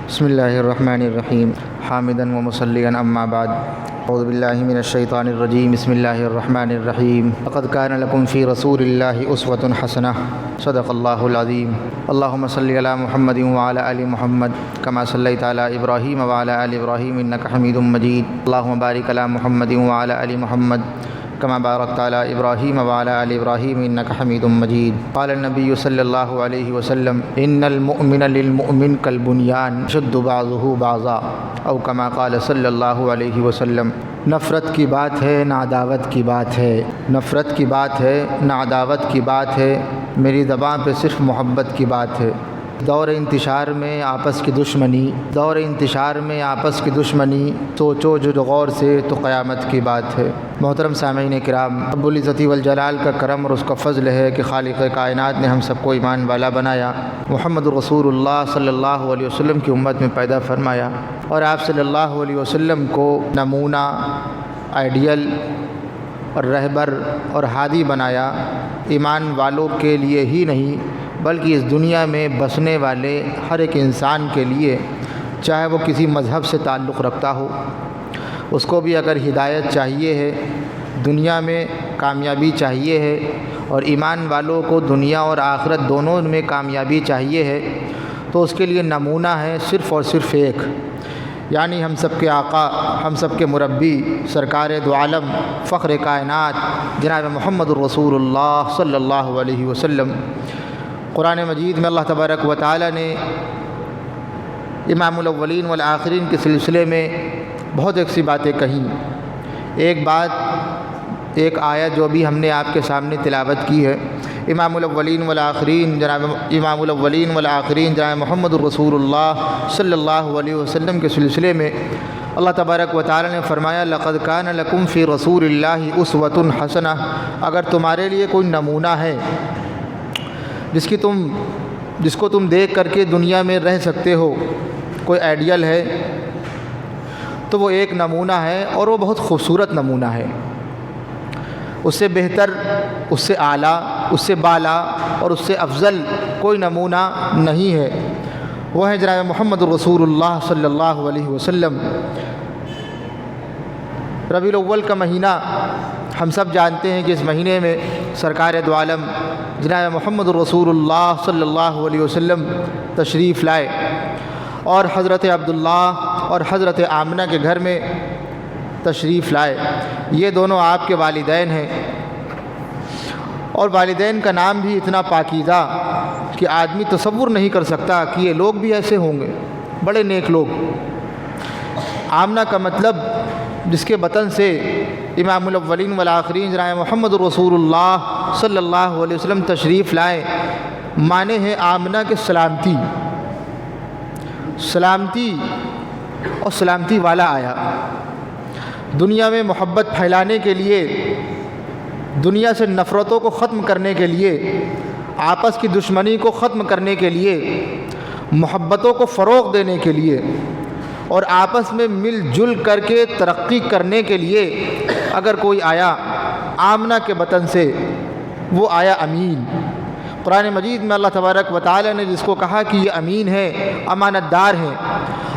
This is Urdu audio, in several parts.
بسم اللہ الرحمن الرحیم حامدا و مصلیا اما بعد اعوذ باللہ من الشیطان الرجیم بسم اللہ الرحمن الرحیم لقد کان لکم فی رسول اللہ اسوۃ حسنہ صدق اللہ العظیم اللہم صلی علی محمد وعلی آل محمد کما صلیت علی ابراہیم وعلی آل ابراہیم انک حمید مجید اللہم بارک علی محمد وعلی آل محمد کما بارکت علی ابراہیم وعلی آل ابراہیم انک حمید مجید قال النبی صلی اللہ علیہ وسلم ان المؤمن للمؤمن کالبنیان یشد بعضہ بعضا او کما قال صلی اللہ علیہ وسلم۔ نفرت کی بات ہے نہ عداوت کی بات ہے، نفرت کی بات ہے نہ عداوت کی بات ہے، میری زبان پہ صرف محبت کی بات ہے۔ دور انتشار میں آپس کی دشمنی، دور انتشار میں آپس کی دشمنی، سوچو جو غور سے تو قیامت کی بات ہے۔ محترم سامعین کرام، رب العزت والجلال کا کرم اور اس کا فضل ہے کہ خالق کائنات نے ہم سب کو ایمان والا بنایا، محمد رسول اللہ صلی اللہ علیہ وسلم کی امت میں پیدا فرمایا، اور آپ صلی اللہ علیہ وسلم کو نمونہ، آئیڈیل اور رہبر اور ہادی بنایا، ایمان والوں کے لیے ہی نہیں بلکہ اس دنیا میں بسنے والے ہر ایک انسان کے لیے، چاہے وہ کسی مذہب سے تعلق رکھتا ہو، اس کو بھی اگر ہدایت چاہیے ہے، دنیا میں کامیابی چاہیے ہے، اور ایمان والوں کو دنیا اور آخرت دونوں میں کامیابی چاہیے ہے، تو اس کے لیے نمونہ ہے صرف اور صرف ایک، یعنی ہم سب کے آقا، ہم سب کے مربی، سرکار دو عالم، فخر کائنات جناب محمد الرسول اللہ صلی اللہ علیہ وسلم۔ قرآن مجید میں اللہ تبارک و تعالی نے امام الاولین والآخرین کے سلسلے میں بہت ایک سی باتیں کہیں۔ ایک بات، ایک آیت جو بھی ہم نے آپ کے سامنے تلاوت کی ہے، امام الاولین والآخرین جناب محمد الرسول اللہ صلی اللہ علیہ وسلم کے سلسلے میں اللہ تبارک و تعالی نے فرمایا لقد کان لکم فی رسول اللہ اسوۃ حسنہ، اگر تمہارے لیے کوئی نمونہ ہے جس کو تم دیکھ کر کے دنیا میں رہ سکتے ہو، کوئی آئیڈیل ہے، تو وہ ایک نمونہ ہے، اور وہ بہت خوبصورت نمونہ ہے۔ اس سے بہتر، اس سے اعلیٰ، اس سے بالا اور اس سے افضل کوئی نمونہ نہیں ہے، وہ ہے جناب محمد رسول اللہ صلی اللہ علیہ وسلم۔ ربیع الاول کا مہینہ ہم سب جانتے ہیں کہ اس مہینے میں سرکار دو عالم جناب محمد رسول اللہ صلی اللہ علیہ وسلم تشریف لائے، اور حضرت عبداللہ اور حضرت آمنہ کے گھر میں تشریف لائے۔ یہ دونوں آپ کے والدین ہیں، اور والدین کا نام بھی اتنا پاکیزہ کہ آدمی تصور نہیں کر سکتا کہ یہ لوگ بھی ایسے ہوں گے، بڑے نیک لوگ۔ آمنہ کا مطلب جس کے بطن سے امام الاولین والآخرین جناب محمد رسول اللہ صلی اللہ علیہ وسلم تشریف لائے، معنی ہے آمنہ کے سلامتی، سلامتی اور سلامتی والا آیا۔ دنیا میں محبت پھیلانے کے لیے، دنیا سے نفرتوں کو ختم کرنے کے لیے، آپس کی دشمنی کو ختم کرنے کے لیے، محبتوں کو فروغ دینے کے لیے، اور آپس میں مل جل کر کے ترقی کرنے کے لیے اگر کوئی آیا آمنہ کے بطن سے، وہ آیا امین۔ قرآن مجید میں اللہ تبارک و تعالی نے جس کو کہا کہ یہ امین ہے، امانت دار ہیں،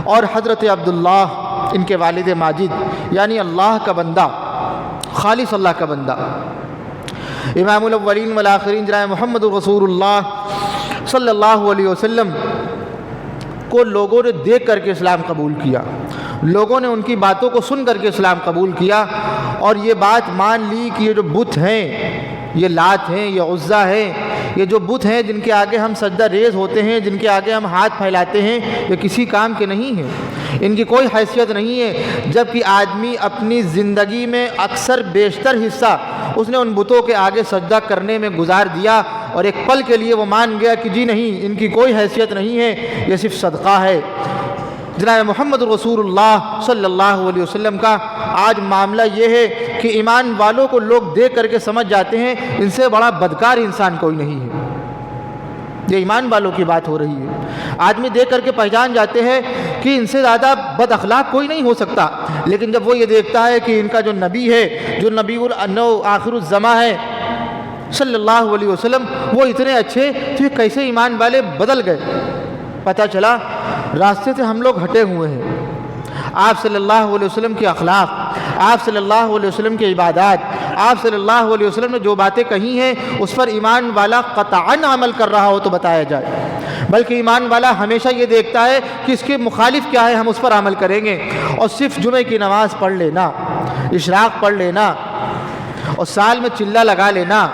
اور حضرت عبداللہ ان کے والد ماجد، یعنی اللہ کا بندہ، خالص اللہ کا بندہ، امام الاولین والآخرین جناب محمد رسول اللہ صلی اللہ علیہ وسلم کو لوگوں نے دیکھ کر کے اسلام قبول کیا، لوگوں نے ان کی باتوں کو سن کر کے اسلام قبول کیا، اور یہ بات مان لی کہ یہ جو بت ہیں، یہ لات ہیں، یہ عزیٰ ہیں، یہ جو بت ہیں جن کے آگے ہم سجدہ ریز ہوتے ہیں، جن کے آگے ہم ہاتھ پھیلاتے ہیں، یہ کسی کام کے نہیں ہیں، ان کی کوئی حیثیت نہیں ہے۔ جبکہ آدمی اپنی زندگی میں اکثر بیشتر حصہ اس نے ان بتوں کے آگے سجدہ کرنے میں گزار دیا، اور ایک پل کے لیے وہ مان گیا کہ جی نہیں، ان کی کوئی حیثیت نہیں ہے، یہ صرف صدقہ ہے۔ جناب محمد رسول اللہ صلی اللہ علیہ وسلم کا آج معاملہ یہ ہے کہ ایمان والوں کو لوگ دیکھ کر کے سمجھ جاتے ہیں ان سے بڑا بدکار انسان کوئی نہیں ہے۔ یہ ایمان والوں کی بات ہو رہی ہے، آدمی دیکھ کر کے پہچان جاتے ہیں کہ ان سے زیادہ بد اخلاق کوئی نہیں ہو سکتا، لیکن جب وہ یہ دیکھتا ہے کہ ان کا جو نبی ہے، جو نبی آخر الزماں ہے صلی اللہ علیہ وسلم، وہ اتنے اچھے، تو یہ کیسے ایمان والے بدل گئے؟ پتہ چلا راستے سے ہم لوگ ہٹے ہوئے ہیں۔ آپ صلی اللہ علیہ وسلم کے اخلاق، آپ صلی اللہ علیہ وسلم کی عبادات، آپ صلی اللہ علیہ وسلم نے جو باتیں کہی ہیں اس پر ایمان والا قطعاً عمل کر رہا ہو تو بتایا جائے، بلکہ ایمان والا ہمیشہ یہ دیکھتا ہے کہ اس کے مخالف کیا ہے، ہم اس پر عمل کریں گے۔ اور صرف جمعے کی نماز پڑھ لینا، اشراق پڑھ لینا اور سال میں چلہ لگا لینا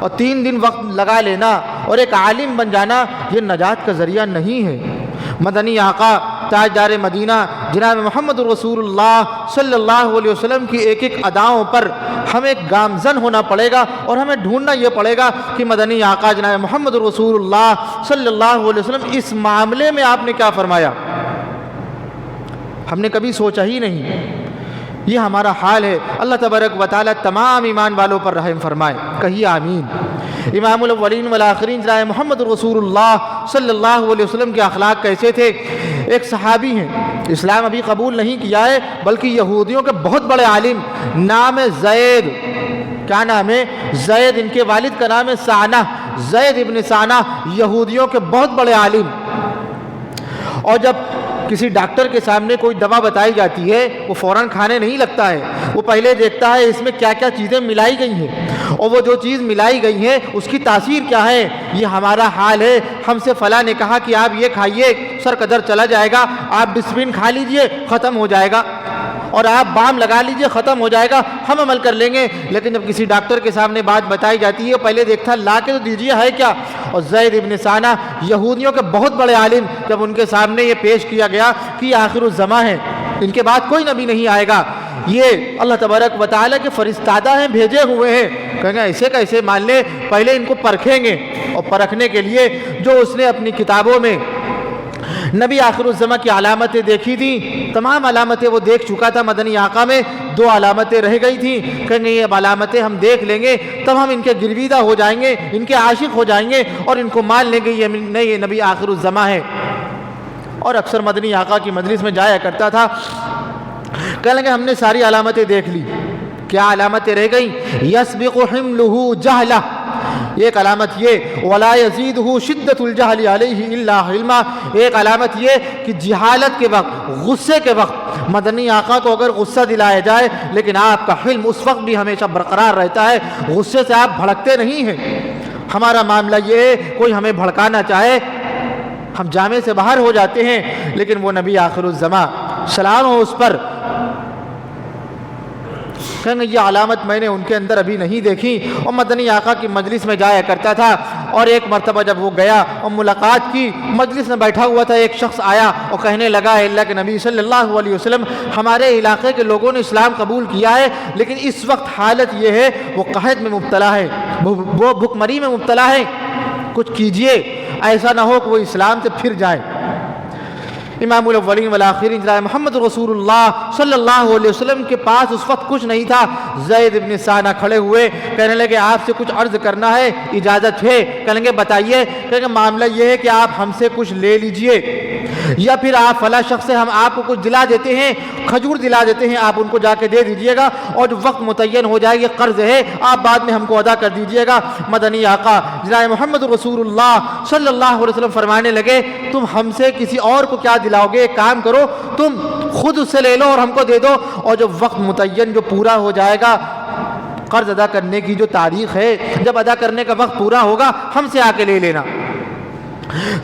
اور 3 دن وقت لگا لینا اور ایک عالم بن جانا یہ نجات کا ذریعہ نہیں ہے۔ مدنی آقا تاجدار مدینہ جناب محمد رسول اللہ صلی اللہ علیہ وسلم کی ایک ایک اداؤں پر ہمیں گامزن ہونا پڑے گا اور ہمیں ڈھونڈنا یہ پڑے گا کہ مدنی آقا جناب محمد رسول اللہ صلی اللہ علیہ وسلم اس معاملے میں آپ نے کیا فرمایا۔ ہم نے کبھی سوچا ہی نہیں، یہ ہمارا حال ہے۔ اللہ تبارک و تعالی تمام ایمان والوں پر رحم فرمائے، کہیے آمین۔ امام الاولین والآخرین جناب محمد رسول اللہ صلی اللہ علیہ وسلم کے اخلاق کیسے تھے؟ ایک صحابی ہیں، اسلام ابھی قبول نہیں کیا ہے، بلکہ یہودیوں کے بہت بڑے عالم، نام ہے زید، کیا نام ہے؟ زید۔ ان کے والد کا نام ہے سعنہ، زید ابن سعنہ، یہودیوں کے بہت بڑے عالم۔ اور جب کسی ڈاکٹر کے سامنے کوئی دوا بتائی جاتی ہے وہ فوراً کھانے نہیں لگتا ہے، وہ پہلے دیکھتا ہے اس میں کیا کیا چیزیں ملائی گئی ہیں اور وہ جو چیز ملائی گئی ہے اس کی تاثیر کیا ہے۔ یہ ہمارا حال ہے۔ ہم سے فلاں نے کہا کہ آپ یہ کھائیے، سر کا درد چلا جائے گا، آپ ڈسپلن کھا لیجئے ختم ہو جائے گا، اور آپ بام لگا لیجئے ختم ہو جائے گا، ہم عمل کر لیں گے۔ لیکن جب کسی ڈاکٹر کے سامنے بات بتائی جاتی ہے پہلے دیکھتا لا کے تو دیجئے ہے کیا۔ اور زید ابن سعنہ یہودیوں کے بہت بڑے عالم، جب ان کے سامنے یہ پیش کیا گیا کہ یہ آخر الزماں ہے، ان کے بعد کوئی نبی نہیں آئے گا، یہ اللہ تبارک و تعالیٰ کے فرستادہ ہیں، بھیجے ہوئے ہیں، کہیں گے ایسے کیسے مان لے، پہلے ان کو پرکھیں گے۔ اور پرکھنے کے لیے جو اس نے اپنی کتابوں میں نبی آخر الزماں کی علامتیں دیکھی تھیں، تمام علامتیں وہ دیکھ چکا تھا۔ مدنی آقا میں 2 علامتیں رہ گئی تھیں، کہیں گے یہ علامتیں ہم دیکھ لیں گے تب ہم ان کے گرویدہ ہو جائیں گے، ان کے عاشق ہو جائیں گے اور ان کو مان لیں گے یہ نبی آخر الزماں ہے۔ اور اکثر مدنی آقا کی مجلس میں جایا کرتا تھا، کہنے لگے ہم نے ساری علامتیں دیکھ لی، کیا علامتیں رہ گئیں؟ یسبق حملہ جہلہ، ایک علامت یہ ولا یزیدہ شدۃ الجہل علیہ الا علما، ایک علامت یہ کہ جہالت کے وقت، غصے کے وقت مدنی آقا کو اگر غصہ دلایا جائے لیکن آپ کا حلم اس وقت بھی ہمیشہ برقرار رہتا ہے، غصے سے آپ بھڑکتے نہیں ہیں۔ ہمارا معاملہ یہ ہے کوئی ہمیں بھڑکانا چاہے ہم جامع سے باہر ہو جاتے ہیں، لیکن وہ نبی آخر الزماں سلام ہو اس پر، کہیں گے یہ علامت میں نے ان کے اندر ابھی نہیں دیکھی۔ اور مدنی آقا کی مجلس میں جایا کرتا تھا، اور ایک مرتبہ جب وہ گیا اور ملاقات کی، مجلس میں بیٹھا ہوا تھا، ایک شخص آیا اور کہنے لگا اللہ کے نبی صلی اللہ علیہ وسلم ہمارے علاقے کے لوگوں نے اسلام قبول کیا ہے، لیکن اس وقت حالت یہ ہے وہ قحط میں مبتلا ہے، وہ بھوک مری میں مبتلا ہے، کچھ کیجئے، ایسا نہ ہو کہ وہ اسلام سے پھر جائے۔ امام الاولین والآخرین جناب محمد رسول اللہ صلی اللہ علیہ وسلم کے پاس اس وقت کچھ نہیں تھا۔ زید ابن سعنہ کھڑے ہوئے، کہنے لگے آپ سے کچھ عرض کرنا ہے، اجازت ہے؟ کہنے لگے بتائیے۔ کہنے لگے معاملہ یہ ہے کہ آپ ہم سے کچھ لے لیجئے، یا پھر آپ فلاں شخص سے ہم آپ کو کچھ دلا دیتے ہیں، کھجور دلا دیتے ہیں، آپ ان کو جا کے دے دیجئے گا، اور جو وقت متعین ہو جائے یہ قرض ہے آپ بعد میں ہم کو ادا کر دیجئے گا۔ مدنی آقا جناب محمد رسول اللہ صلی اللہ علیہ وسلم فرمانے لگے تم ہم سے کسی اور کو کیا دلاؤ گے؟ ایک کام کرو، تم خود اس سے لے لو اور ہم کو دے دو، اور جو وقت متعین جو پورا ہو جائے گا، قرض ادا کرنے کی جو تاریخ ہے، جب ادا کرنے کا وقت پورا ہوگا ہم سے آ کے لے لینا۔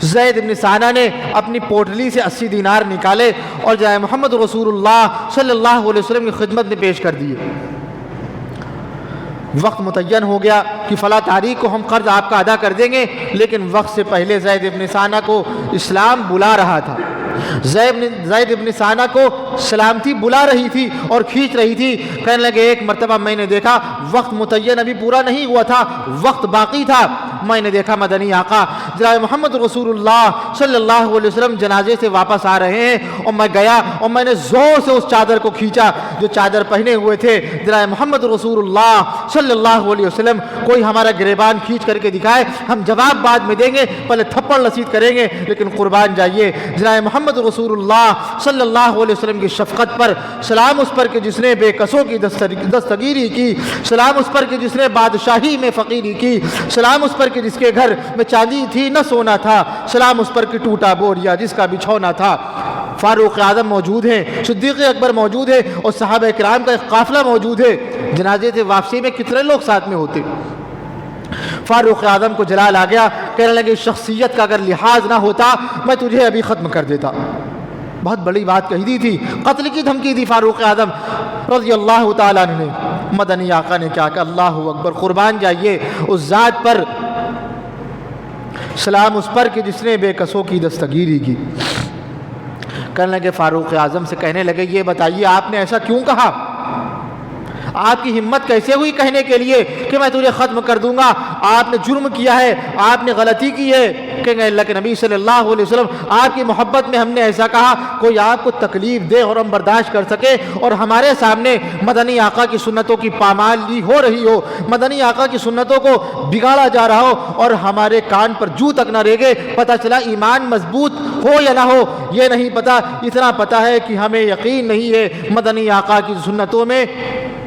زید بن سعنہ نے اپنی پوٹلی سے 80 دینار نکالے اور جناب محمد رسول اللہ صلی اللہ علیہ وسلم کی خدمت میں پیش کر دیے۔ وقت متعین ہو گیا کہ فلاں تاریخ کو ہم قرض آپ کا ادا کر دیں گے، لیکن وقت سے پہلے زید بن سعنہ کو اسلام بلا رہا تھا، زید بن سعنہ کو سلامتی بلا رہی تھی اور کھینچ رہی تھی۔ کہنے لگے ایک مرتبہ میں نے دیکھا وقت متعین ابھی پورا نہیں ہوا تھا، وقت باقی تھا، میں نے دیکھا مدنی آقا جناب محمد رسول اللہ صلی اللہ علیہ وسلم جنازے سے واپس آ رہے ہیں، اور میں گیا اور میں نے زور سے اس چادر کو کھینچا جو چادر پہنے ہوئے تھے جناب محمد رسول اللہ صلی صلی اللہ علیہ وسلم کوئی ہمارا گریبان کھینچ کر کے دکھائے، ہم جواب بعد میں دیں گے، پہلے تھپڑ رسید کریں گے، لیکن قربان جائیے جناب محمد رسول اللہ صلی اللہ علیہ وسلم کی شفقت پر، سلام اس پر کہ جس نے بے کسوں کی دستگیری کی، سلام اس پر کہ جس نے بادشاہی میں فقیری کی، سلام اس پر کہ جس کے گھر میں چاندی تھی نہ سونا تھا، سلام اس پر کہ ٹوٹا بوریا جس کا بچھونا تھا۔ فاروق اعظم موجود ہیں، صدیق اکبر موجود ہے، اور صحابہ کرام کا ایک قافلہ موجود ہے۔ جنازے سے واپسی میں کتنے لوگ ساتھ میں ہوتے؟ فاروق اعظم کو جلال آ گیا، کہنے لگے شخصیت کا اگر لحاظ نہ ہوتا میں تجھے ابھی ختم کر دیتا۔ بہت بڑی بات کہی دی تھی، قتل کی دھمکی دی فاروق اعظم رضی اللہ تعالیٰ عنہ نے۔ مدنی آقا نے کیا کہ اللہ اکبر، قربان جائیے اس ذات پر، سلام اس پر کہ جس نے بے کسوں کی دستگیری کی۔ کہنے لگے فاروق اعظم سے، کہنے لگے یہ بتائیے آپ نے ایسا کیوں کہا؟ آپ کی ہمت کیسے ہوئی کہنے کے لیے کہ میں تجھے ختم کر دوں گا؟ آپ نے جرم کیا ہے، آپ نے غلطی کی ہے۔ کہیں اللہ کے نبی صلی اللہ علیہ وسلم آپ کی محبت میں ہم نے ایسا کہا، کوئی آپ کو تکلیف دے اور ہم برداشت کر سکے، اور ہمارے سامنے مدنی آقا کی سنتوں کی پامالی ہو رہی ہو، مدنی آقا کی سنتوں کو بگاڑا جا رہا ہو، اور ہمارے کان پر جو تک نہ ریگے، پتہ چلا ایمان مضبوط ہو یا نہ ہو یہ نہیں پتا، اتنا پتا ہے کہ ہمیں یقین نہیں ہے مدنی آقا کی سنتوں میں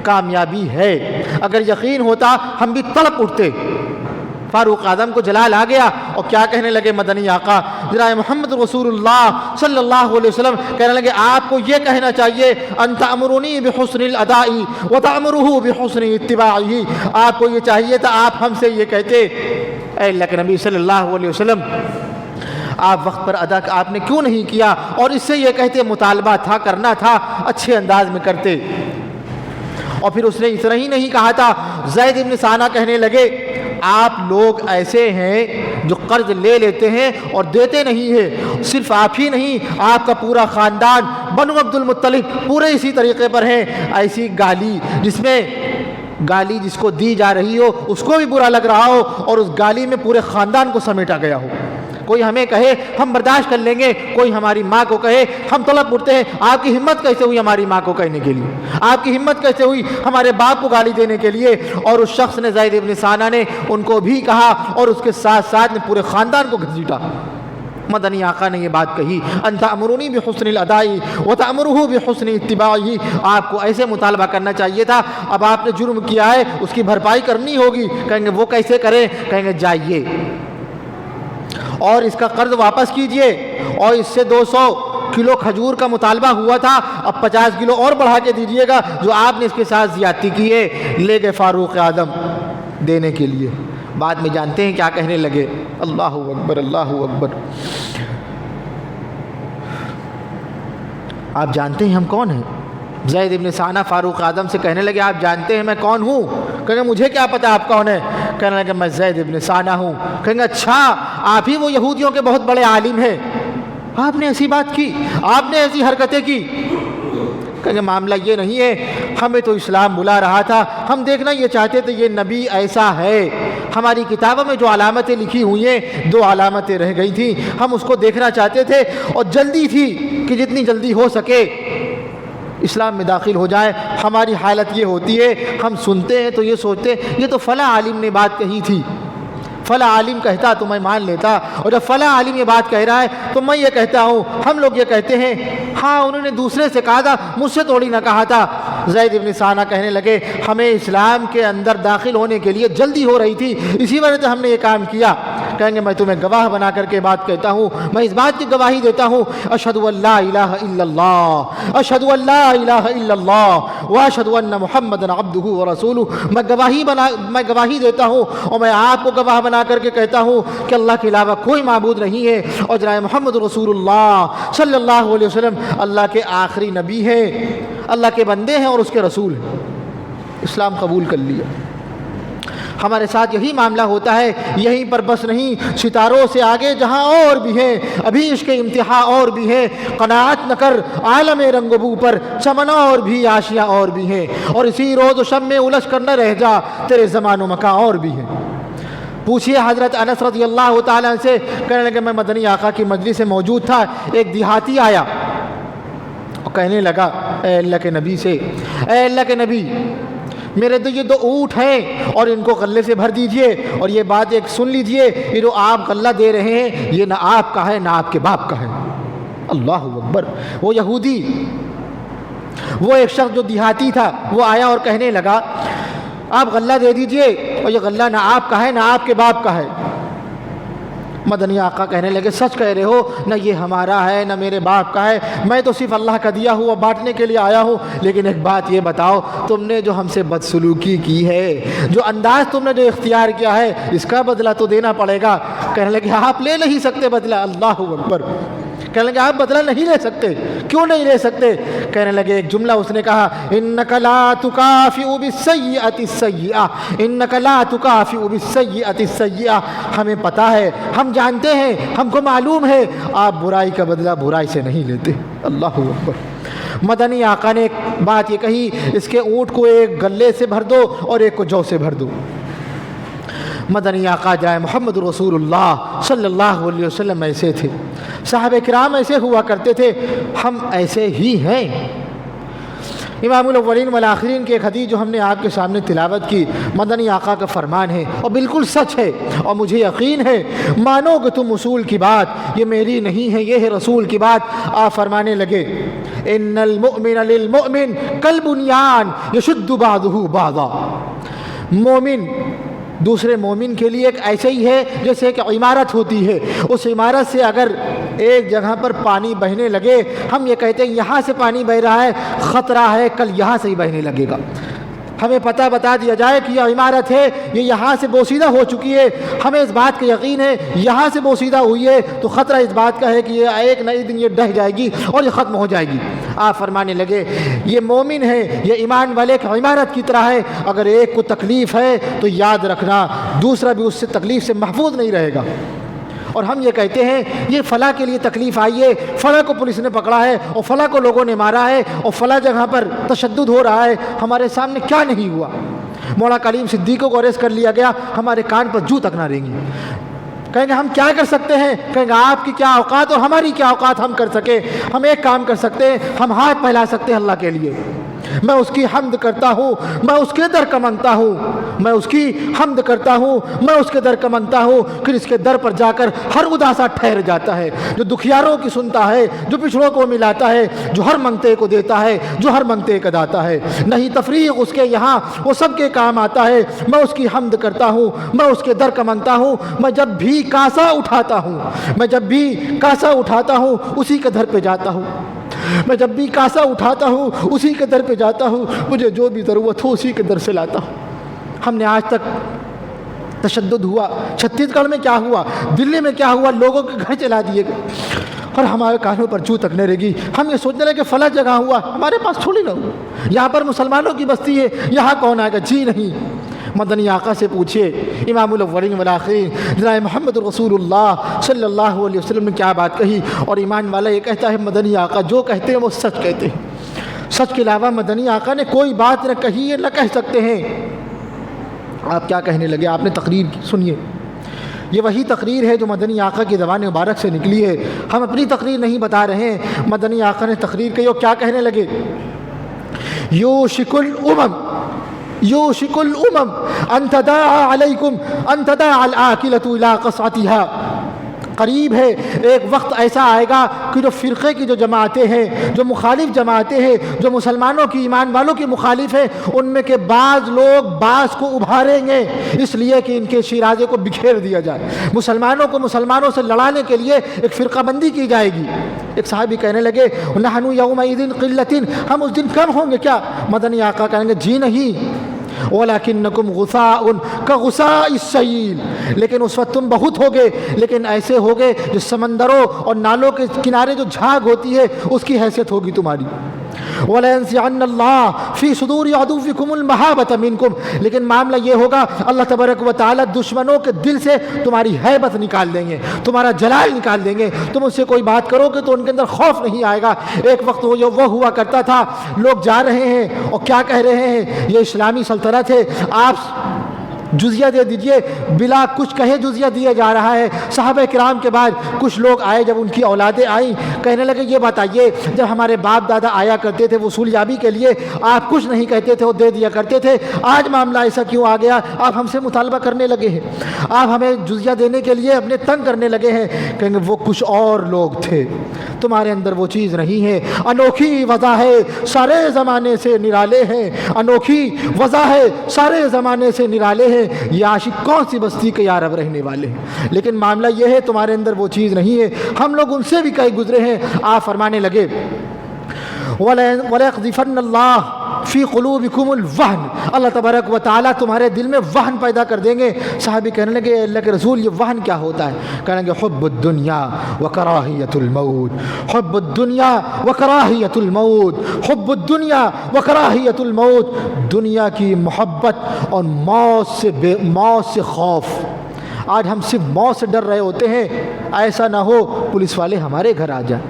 کامیابی ہے۔ اگر یقین ہوتا ہم بھی تڑپ اٹھتے۔ فاروق اعظم کو جلال آ گیا، اور کیا کہنے لگے مدنی آقا جناب محمد رسول اللہ صلی اللہ علیہ وسلم کہنے لگے آپ کو یہ کہنا چاہیے انت امرنی بحسن الاداء وتأمره بحسن اتباعه، آپ کو یہ چاہیے تھا آپ ہم سے یہ کہتے، اے اللہ کے نبی صلی اللہ علیہ وسلم آپ وقت پر ادا آپ نے کیوں نہیں کیا، اور اس سے یہ کہتے مطالبہ تھا، کرنا تھا، اچھے انداز میں کرتے۔ اور پھر اس نے اتنا ہی نہیں کہا تھا، زید بن ثانہ کہنے لگے آپ لوگ ایسے ہیں جو قرض لے لیتے ہیں اور دیتے نہیں ہیں، صرف آپ ہی نہیں آپ کا پورا خاندان بنو عبد المطلب پورے اسی طریقے پر ہیں۔ ایسی گالی جس میں گالی جس کو دی جا رہی ہو اس کو بھی برا لگ رہا ہو، اور اس گالی میں پورے خاندان کو سمیٹا گیا ہو۔ کوئی ہمیں کہے ہم برداشت کر لیں گے، کوئی ہماری ماں کو کہے ہم طلب اٹھتے ہیں۔ آپ کی ہمت کیسے ہوئی ہماری ماں کو کہنے کے لیے؟ آپ کی ہمت کیسے ہوئی ہمارے باپ کو گالی دینے کے لیے؟ اور اس شخص نے زید بن ثانہ نے ان کو بھی کہا، اور اس کے ساتھ ساتھ نے پورے خاندان کو گھسیٹا۔ مدنی آقا نے یہ بات کہی انت امرنی بحسن الاداء وتأمره بحسن اتباعه، آپ کو ایسے مطالبہ کرنا چاہیے تھا۔ اب آپ نے جرم کیا ہے اس کی بھرپائی کرنی ہوگی۔ کہیں گے وہ کیسے کریں؟ کہیں گے جائیے اور اس کا قرض واپس کیجئے، اور اس سے 200 کلو کھجور کا مطالبہ ہوا تھا، اب 50 کلو اور بڑھا کے دیجئے گا، جو آپ نے اس کے ساتھ زیادتی کی ہے۔ لے گئے فاروق اعظم دینے کے لیے۔ بعد میں جانتے ہیں کیا کہنے لگے؟ اللہ اکبر، اللہ اکبر۔ آپ جانتے ہیں ہم کون ہیں؟ زید بن ثانہ فاروق اعظم سے کہنے لگے آپ جانتے ہیں میں کون ہوں؟ کہیں گے مجھے کیا پتا آپ کون ہیں؟ کہنے لگے میں زید بن ثانہ ہوں۔ کہیں گے اچھا آپ ہی وہ یہودیوں کے بہت بڑے عالم ہیں، آپ نے ایسی بات کی، آپ نے ایسی حرکتیں کی؟ کہیں گے معاملہ یہ نہیں ہے، ہمیں تو اسلام بلا رہا تھا، ہم دیکھنا یہ چاہتے تھے یہ نبی ایسا ہے، ہماری کتابوں میں جو علامتیں لکھی ہوئی ہیں 2 علامتیں رہ گئی تھیں، ہم اس کو دیکھنا چاہتے تھے، اور جلدی تھی کہ جتنی جلدی ہو سکے اسلام میں داخل ہو جائے۔ ہماری حالت یہ ہوتی ہے ہم سنتے ہیں تو یہ سوچتے ہیں یہ تو فلاں عالم نے بات کہی تھی، فلاں عالم کہتا تو میں مان لیتا، اور جب فلاں عالم یہ بات کہہ رہا ہے تو میں یہ کہتا ہوں۔ ہم لوگ یہ کہتے ہیں ہاں انہوں نے دوسرے سے کہا تھا، مجھ سے تھوڑی نہ کہا تھا۔ زید بن ثانہ کہنے لگے ہمیں اسلام کے اندر داخل ہونے کے لیے جلدی ہو رہی تھی، اسی وجہ سے ہم نے یہ کام کیا۔ کہیں گے میں تمہیں گواہ بنا کر کے بات کہتا ہوں، میں اس بات کی گواہی دیتا ہوں اشہد ان لا الہ الا اللہ، اشہد ان لا الہ الا اللہ واشہد ان محمدا عبدہ ورسولہ۔ میں گواہی دیتا ہوں، اور میں آپ کو گواہ بنا کر کے کہتا ہوں کہ اللہ کے علاوہ کوئی معبود نہیں ہے، اور جناب محمد رسول اللہ صلی اللہ علیہ وسلم اللہ کے آخری نبی ہیں، اللہ کے بندے ہیں اور اس کے رسول ہیں۔ اسلام قبول کر لیا۔ ہمارے ساتھ یہی معاملہ ہوتا ہے، یہیں پر بس نہیں، ستاروں سے آگے جہاں اور بھی ہیں، ابھی اس کے امتحان اور بھی ہیں، قناعت نہ کر عالم رنگ و بو پر، چمن اور بھی آشیاں اور بھی ہیں، اور اسی روز و شب میں الجھ کر نہ رہ جا، تیرے زمان و مکان اور بھی ہیں۔ پوچھئے حضرت انس رضی اللہ تعالیٰ سے، کہنے لگے میں مدنی آقا کی مجلس سے موجود تھا، ایک دیہاتی آیا اور کہنے لگا اے اللہ کے نبی سے، اے اللہ کے نبی میرے تو یہ 2 اونٹ ہیں اور ان کو غلے سے بھر دیجئے، اور یہ بات ایک سن لیجئے، یہ جو آپ غلہ دے رہے ہیں یہ نہ آپ کا ہے نہ آپ کے باپ کا ہے۔ اللہ اکبر۔ وہ یہودی، وہ ایک شخص جو دیہاتی تھا، وہ آیا اور کہنے لگا آپ غلہ دے دیجئے، اور یہ غلہ نہ آپ کا ہے نہ آپ کے باپ کا ہے۔ مدنی آقا کہنے لگے سچ کہہ رہے ہو، نہ یہ ہمارا ہے نہ میرے باپ کا ہے، میں تو صرف اللہ کا دیا ہوا بانٹنے کے لیے آیا ہوں، لیکن ایک بات یہ بتاؤ، تم نے جو ہم سے بدسلوکی کی ہے، جو انداز تم نے جو اختیار کیا ہے، اس کا بدلہ تو دینا پڑے گا۔ کہنے لگے آپ لے نہیں سکتے بدلہ۔ اللہ اکبر۔ کہنے لگے آپ بدلہ نہیں لے سکتے، کیوں نہیں لے سکتے؟ کہنے لگے ایک جملہ اس نے کہا انک لا تکافئ بالسیئۃ السیئۃ، انک لا تکافئ بالسیئۃ السیئۃ۔ ہمیں پتہ ہے، ہم جانتے ہیں، ہم کو معلوم ہے آپ برائی کا بدلہ برائی سے نہیں لیتے۔ اللہ اکبر۔ مدنی آقا نے ایک بات یہ کہی، اس کے اونٹ کو ایک گلے سے بھر دو اور ایک کو جو سے بھر دو۔ مدنی آقا جائے محمد رسول اللہ صلی اللہ علیہ وسلم ایسے تھے، صحابہ کرام ایسے ہوا کرتے تھے، ہم ایسے ہی ہیں۔ امام الاولین والآخرین کی ایک حدیث جو ہم نے آپ کے سامنے تلاوت کی، مدنی آقا کا فرمان ہے اور بالکل سچ ہے، اور مجھے یقین ہے مانو کہ تم اصول کی بات، یہ میری نہیں ہے، یہ ہے رسول کی بات۔ آپ فرمانے لگے ان المؤمن للمؤمن کالبنیان یشد بعضہ بعضا۔ مومن دوسرے مومن کے لیے ایک ایسے ہی ہے جیسے کہ عمارت ہوتی ہے، اس عمارت سے اگر ایک جگہ پر پانی بہنے لگے، ہم یہ کہتے ہیں یہاں سے پانی بہ رہا ہے، خطرہ ہے کل یہاں سے ہی بہنے لگے گا۔ ہمیں پتہ بتا دیا جائے کہ یہ عمارت ہے، یہ یہاں سے بوسیدہ ہو چکی ہے، ہمیں اس بات کا یقین ہے یہاں سے بوسیدہ ہوئی ہے تو خطرہ اس بات کا ہے کہ یہ ایک نہ ایک دن یہ ڈہ جائے گی اور یہ ختم ہو جائے گی۔ آپ فرمانے لگے یہ مومن ہے، یہ ایمان والے کی عمارت کی طرح ہے، اگر ایک کو تکلیف ہے تو یاد رکھنا دوسرا بھی اس سے تکلیف سے محفوظ نہیں رہے گا۔ اور ہم یہ کہتے ہیں یہ فلاں کے لیے تکلیف آئی ہے، فلاں کو پولیس نے پکڑا ہے اور فلاں کو لوگوں نے مارا ہے اور فلاں جگہ پر تشدد ہو رہا ہے، ہمارے سامنے کیا نہیں ہوا؟ مولا کلیم صدیقوں کو اریسٹ کر لیا گیا، ہمارے کان پر جو تک نہ رہیں گی۔ کہیں گے ہم کیا کر سکتے ہیں؟ کہیں گے آپ کی کیا اوقات اور ہماری کیا اوقات ہم کر سکیں؟ ہم ایک کام کر سکتے ہیں، ہم ہاتھ پھیلا سکتے ہیں اللہ کے لیے۔ میں اس کی حمد کرتا ہوں، میں اس کے در کا منگتا ہوں، میں اس کی حمد کرتا ہوں، میں اس کے در کا منگتا ہوں، پھر اس کے در پر جا کر ہر اداسا ٹھہر جاتا ہے، جو دکھیاروں کی سنتا ہے، جو پچھڑوں کو ملاتا ہے، جو ہر منگتے کو دیتا ہے، جو ہر منگتے کا داتا ہے، نہیں تفریق اس کے یہاں، وہ سب کے کام آتا ہے۔ میں اس کی حمد کرتا ہوں، میں اس کے در کا منگتا ہوں، میں جب بھی کاسا اٹھاتا ہوں، میں جب بھی کاسا اٹھاتا ہوں اسی کے در پہ جاتا ہوں، میں جب بھی کاسا اٹھاتا ہوں اسی کے در پہ جاتا ہوں، مجھے جو بھی ضرورت ہو اسی کے در سے لاتا ہوں۔ ہم نے آج تک تشدد ہوا، چھتیس گڑھ میں کیا ہوا، دلی میں کیا ہوا، لوگوں کے گھر چلا دیے گئے اور ہمارے کانوں پر جو تک نہیں رہے گی۔ ہم یہ سوچنے لگے کہ فلاں جگہ ہوا، ہمارے پاس تھوڑی نہ ہوا، یہاں پر مسلمانوں کی بستی ہے، یہاں کون آئے گا؟ جی نہیں۔ مدنی آقا سے پوچھئے، امام الاولین والآخرین جناب محمد رسول اللہ صلی اللہ علیہ وسلم نے کیا بات کہی، اور ایمان والا یہ کہتا ہے مدنی آقا جو کہتے ہیں وہ سچ کہتے ہیں، سچ کے علاوہ مدنی آقا نے کوئی بات نہ کہی ہے نہ کہہ سکتے ہیں۔ آپ کیا کہنے لگے؟ آپ نے تقریر کی، سنیے، یہ وہی تقریر ہے جو مدنی آقا کی زبان مبارک سے نکلی ہے، ہم اپنی تقریر نہیں بتا رہے ہیں۔ مدنی آقا نے تقریر کی اور کیا کہنے لگے؟ یوشک الامم یوشک الامم ان تداعى علیکم ان تداعى الآکلۃ الی قصعتها۔ قریب ہے ایک وقت ایسا آئے گا کہ جو فرقے کی جو جماعتیں ہیں، جو مخالف جماعتیں ہیں، جو مسلمانوں کی ایمان والوں کی مخالف ہیں، ان میں کے بعض لوگ بعض کو ابھاریں گے اس لیے کہ ان کے شیرازے کو بکھیر دیا جائے، مسلمانوں کو مسلمانوں سے لڑانے کے لیے ایک فرقہ بندی کی جائے گی۔ ایک صحابی کہنے لگے نحن یومئذ قلۃ، ہم اس دن کم ہوں گے کیا؟ مدنی آقا کہیں گے جی نہیں، وَلَكِنَّكُمْ غُثَاءٌ كَغُثَاءِ السَّيْلِ، لیکن اس وقت تم بہت ہوگے، لیکن ایسے ہوگے جو سمندروں اور نالوں کے کنارے جو جھاگ ہوتی ہے اس کی حیثیت ہوگی تمہاری۔ وَلَيَنزِعَنَّ اللَّهُ فِي صُدُورِ عَدُوِّكُمُ الْمَحَابَةَ مِنكُمْ، لیکن معاملہ یہ ہوگا اللہ تبارک و تعالیٰ دشمنوں کے دل سے تمہاری ہیبت نکال دیں گے، تمہارا جلال نکال دیں گے، تم اس سے کوئی بات کرو گے تو ان کے اندر خوف نہیں آئے گا۔ ایک وقت وہ ہوا کرتا تھا، لوگ جا رہے ہیں اور کیا کہہ رہے ہیں، یہ اسلامی سلطنت ہے، آپ جزیہ دے دیجئے، بلا کچھ کہے جزیہ دیا جا رہا ہے۔ صحابہ کرام کے بعد کچھ لوگ آئے، جب ان کی اولادیں آئیں، کہنے لگے یہ بتائیے جب ہمارے باپ دادا آیا کرتے تھے وصول یابی کے لیے، آپ کچھ نہیں کہتے تھے، وہ دے دیا کرتے تھے، آج معاملہ ایسا کیوں آ گیا؟ آپ ہم سے مطالبہ کرنے لگے ہیں، آپ ہمیں جزیہ دینے کے لیے اپنے تنگ کرنے لگے ہیں۔ کہیں گے وہ کچھ اور لوگ تھے، تمہارے اندر وہ چیز نہیں ہے۔ انوکھی وضع ہے، سارے زمانے سے نرالے ہیں، انوکھی وضع ہے، سارے زمانے سے نرالے ہیں، یہ عاشق کون سی بستی کے یارب رہنے والے ہیں۔ لیکن معاملہ یہ ہے تمہارے اندر وہ چیز نہیں ہے، ہم لوگ ان سے بھی کہیں گزرے ہیں۔ آپ فرمانے لگے وَلَيَقْذِفَنَّ اللَّهُ فی قلوبکم الوہن، اللہ تبارک و تعالیٰ تمہارے دل میں وہن پیدا کر دیں گے۔ صحابی کہنے لگے اللہ کے رسول یہ وہن کیا ہوتا ہے؟ کہنے لگے حب الدنیا وکراہیت الموت، حب الدنیا وکراہیت الموت، حب الدنیا وکراہیت الموت، دنیا کی محبت اور موت سے خوف۔ آج ہم صرف موت سے ڈر رہے ہوتے ہیں، ایسا نہ ہو پولیس والے ہمارے گھر آ جائیں،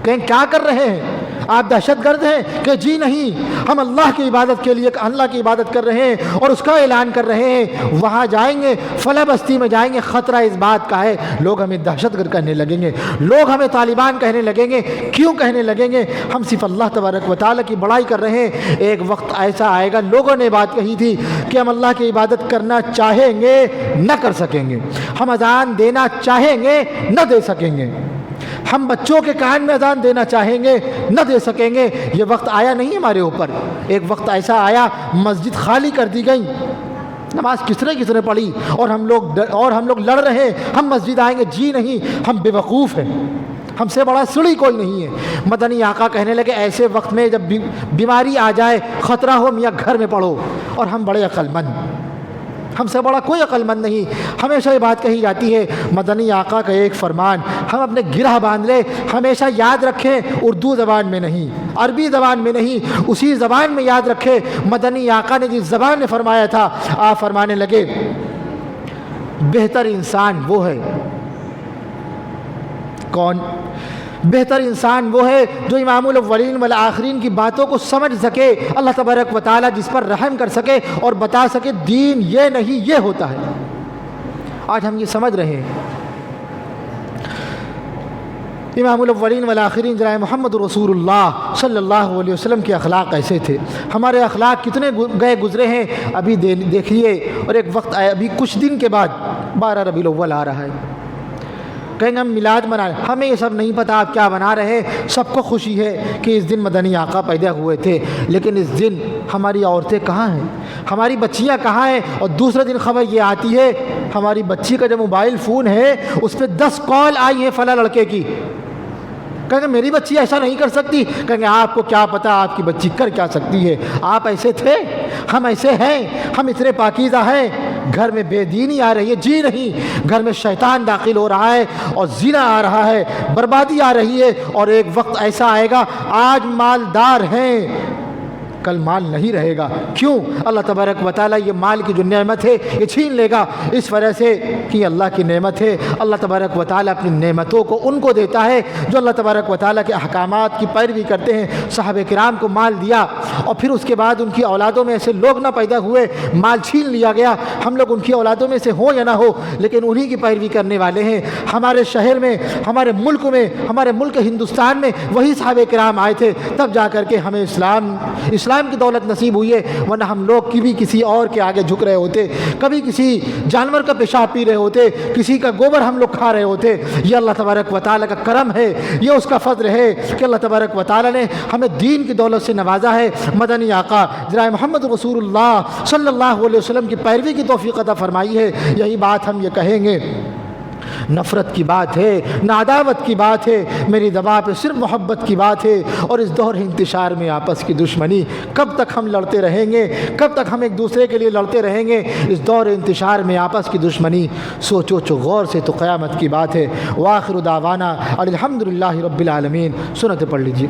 کہیں کیا کر رہے ہیں آپ؟ دہشت گرد ہیں؟ کہ جی نہیں، ہم اللہ کی عبادت کے لیے اللہ کی عبادت کر رہے ہیں اور اس کا اعلان کر رہے ہیں، وہاں جائیں گے فلاں بستی میں جائیں گے، خطرہ اس بات کا ہے، لوگ ہمیں دہشت گرد کہنے لگیں گے، لوگ ہمیں طالبان کہنے لگیں گے۔ کیوں کہنے لگیں گے؟ ہم صرف اللہ تبارک و تعالیٰ کی بڑائی کر رہے ہیں۔ ایک وقت ایسا آئے گا، لوگوں نے بات کہی تھی کہ ہم اللہ کی عبادت کرنا چاہیں گے نہ کر سکیں گے، ہم اذان دینا چاہیں گے نہ دے سکیں گے، ہم بچوں کے کان میں اذان دینا چاہیں گے نہ دے سکیں گے۔ یہ وقت آیا نہیں ہمارے اوپر، ایک وقت ایسا آیا مسجد خالی کر دی گئی، نماز کس نے پڑھی، اور ہم لوگ لڑ رہے ہیں ہم مسجد آئیں گے، جی نہیں، ہم بے وقوف ہیں، ہم سے بڑا سڑی کوئی نہیں ہے۔ مدنی آقا کہنے لگے ایسے وقت میں جب بیماری آ جائے، خطرہ ہو، میاں گھر میں پڑھو، اور ہم بڑے عقل مند، ہم سے بڑا کوئی عقل مند نہیں۔ ہمیشہ یہ بات کہی جاتی ہے، مدنی آقا کا ایک فرمان ہم اپنے گرہ باندھ لیں، ہمیشہ یاد رکھیں، اردو زبان میں نہیں، عربی زبان میں نہیں، اسی زبان میں یاد رکھیں مدنی آقا نے جس زبان میں فرمایا تھا۔ آپ فرمانے لگے بہتر انسان وہ ہے، کون؟ بہتر انسان وہ ہے جو امام الاولین والآخرین کی باتوں کو سمجھ سکے، اللہ تبارک و تعالیٰ جس پر رحم کر سکے اور بتا سکے دین یہ نہیں یہ ہوتا ہے۔ آج ہم یہ سمجھ رہے ہیں۔ امام الاولین والآخرین جناب محمد رسول اللہ صلی اللہ علیہ وسلم کے اخلاق ایسے تھے۔ ہمارے اخلاق کتنے گئے گزرے ہیں ابھی دیکھیے، اور ایک وقت آئے ابھی کچھ دن کے بعد 12 ربیع الاول آ رہا ہے، کہیں گے ہم میلاد منا رہے، ہمیں یہ سب نہیں پتہ آپ کیا بنا رہے ہیں، سب کو خوشی ہے کہ اس دن مدنی آقا پیدا ہوئے تھے، لیکن اس دن ہماری عورتیں کہاں ہیں، ہماری بچیاں کہاں ہیں؟ اور دوسرے دن خبر یہ آتی ہے ہماری بچی کا جو موبائل فون ہے اس پہ 10 کال آئی ہیں فلاں لڑکے کی، کہیں گے میری بچی ایسا نہیں کر سکتی، کہیں گے آپ کو کیا پتہ آپ کی بچی کر کیا سکتی ہے، آپ ایسے تھے، ہم ایسے ہیں، ہم اتنے پاکیزہ ہیں، گھر میں بے دینی آ رہی ہے، جی نہیں، گھر میں شیطان داخل ہو رہا ہے اور زنا آ رہا ہے، بربادی آ رہی ہے، اور ایک وقت ایسا آئے گا آج مالدار ہیں کل مال نہیں رہے گا۔ کیوں؟ اللہ تبارک و تعالیٰ یہ مال کی جو نعمت ہے یہ چھین لے گا، اس وجہ سے کہ اللہ کی نعمت ہے، اللہ تبارک و تعالیٰ اپنی نعمتوں کو ان کو دیتا ہے جو اللہ تبارک و تعالیٰ کے احکامات کی پیروی کرتے ہیں۔ صحابہ کرام کو مال دیا اور پھر اس کے بعد ان کی اولادوں میں ایسے لوگ نہ پیدا ہوئے، مال چھین لیا گیا، ہم لوگ ان کی اولادوں میں سے ہوں یا نہ ہو لیکن انہی کی پیروی کرنے والے ہیں۔ ہمارے شہر میں، ہمارے ملک ہندوستان میں وہی صحابہ کرام آئے تھے، تب جا کر کے ہمیں اسلام کی دولت نصیب ہوئی ہے، ورنہ ہم لوگ کبھی کسی اور کے آگے جھک رہے ہوتے، کبھی کسی جانور کا پیشاب پی رہے ہوتے، کسی کا گوبر ہم لوگ کھا رہے ہوتے۔ یہ اللہ تبارک و تعالیٰ کا کرم ہے، یہ اس کا فضل ہے کہ اللہ تبارک و تعالیٰ نے ہمیں دین کی دولت سے نوازا ہے۔ مدنی آقا جناب محمد رسول اللہ صلی اللہ علیہ وسلم کی پیروی کی توفیق عطا فرمائی ہے۔ یہی بات ہم یہ کہیں گے، نفرت کی بات ہے، نہ عداوت کی بات ہے، میری زبان پہ صرف محبت کی بات ہے، اور اس دور انتشار میں آپس کی دشمنی، کب تک ہم لڑتے رہیں گے، کب تک ہم ایک دوسرے کے لیے لڑتے رہیں گے؟ اس دور انتشار میں آپس کی دشمنی سوچو غور سے تو قیامت کی بات ہے۔ وآخر دعوانا الحمدللہ رب العالمین۔ سنت پڑھ لیجیے۔